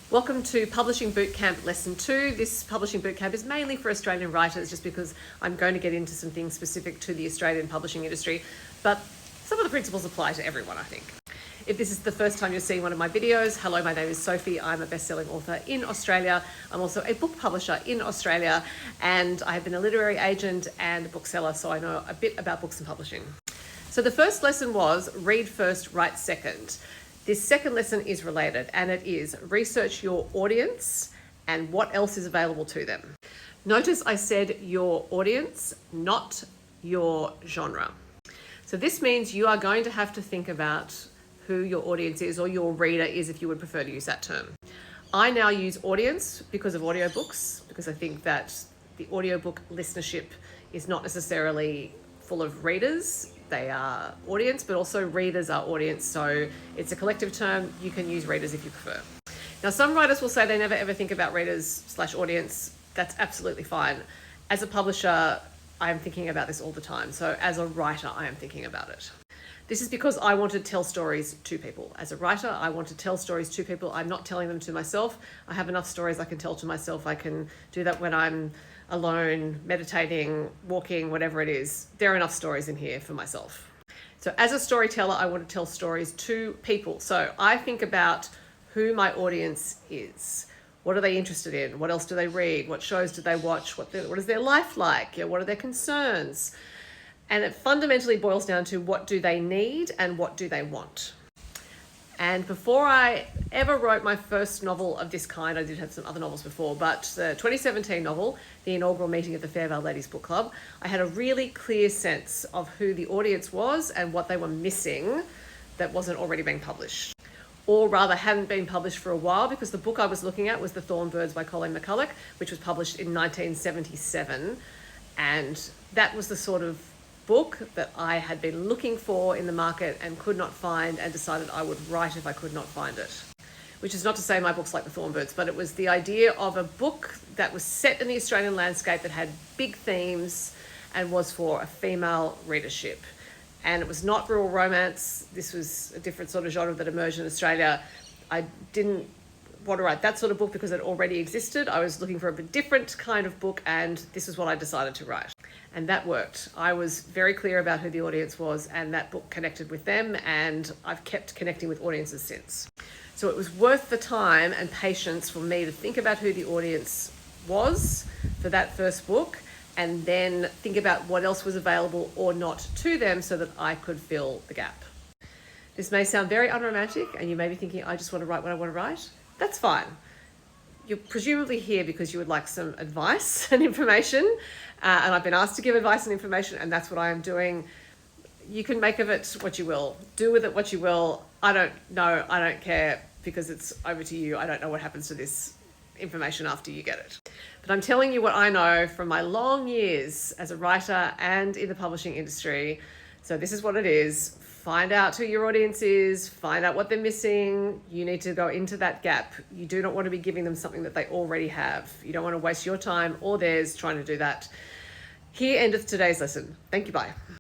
Welcome to Publishing Bootcamp Lesson 2. This Publishing Bootcamp is mainly for Australian writers just because I'm going to get into some things specific to the Australian publishing industry, but some of the principles apply to everyone, I think. If this is the first time you're seeing one of my videos, hello, my name is Sophie. I'm a best-selling author in Australia. I'm also a book publisher in Australia, and I have been a literary agent and a bookseller, so I know a bit about books and publishing. So the first lesson was read first, write second. This second lesson is related, and it is research your audience and what else is available to them. Notice I said your audience, not your genre. So this means you are going to have to think about who your audience is, or your reader is, if you would prefer to use that term. I now use audience because of audiobooks, because I think that the audiobook listenership is not necessarily full of readers. They are audience, but also readers are audience. So it's a collective term. You can use readers if you prefer. Now, some writers will say they never ever think about readers/audience. That's absolutely fine. As a publisher, I am thinking about this all the time. So as a writer, I am thinking about it. This is because I want to tell stories to people. As a writer, I want to tell stories to people. I'm not telling them to myself. I have enough stories I can tell to myself. I can do that when I'm alone, meditating, walking, whatever it is. There are enough stories in here for myself. So as a storyteller, I want to tell stories to people. So I think about who my audience is. What are they interested in? What else do they read? What shows do they watch? What is their life like? What are their concerns? And it fundamentally boils down to what do they need and what do they want. And before I ever wrote my first novel of this kind, I did have some other novels before, but the 2017 novel, the inaugural meeting of the Fairvale Ladies Book Club, I had a really clear sense of who the audience was and what they were missing that wasn't already being published. Or rather hadn't been published for a while, because the book I was looking at was The Thorn Birds by Colleen McCulloch, which was published in 1977. And that was the sort of book that I had been looking for in the market and could not find, and decided I would write if I could not find it. Which is not to say my book's like The Thorn Birds, but it was the idea of a book that was set in the Australian landscape, that had big themes and was for a female readership. And it was not rural romance. This was a different sort of genre that emerged in Australia. I didn't want to write that sort of book because it already existed. I was looking for a bit different kind of book, and this is what I decided to write. And that worked. I was very clear about who the audience was, and that book connected with them, and I've kept connecting with audiences since. So it was worth the time and patience for me to think about who the audience was for that first book, and then think about what else was available or not to them so that I could fill the gap. This may sound very unromantic, and you may be thinking, I just want to write what I want to write. That's fine. You're presumably here because you would like some advice and information, and I've been asked to give advice and information, and that's what I am doing. You can make of it what you will. Do with it what you will. I don't know. I don't care, because it's over to you. I don't know what happens to this information after you get it. But I'm telling you what I know from my long years as a writer and in the publishing industry. So this is what it is. Find out who your audience is, find out what they're missing. You need to go into that gap. You do not want to be giving them something that they already have. You don't want to waste your time or theirs trying to do that. Here endeth today's lesson. Thank you, bye.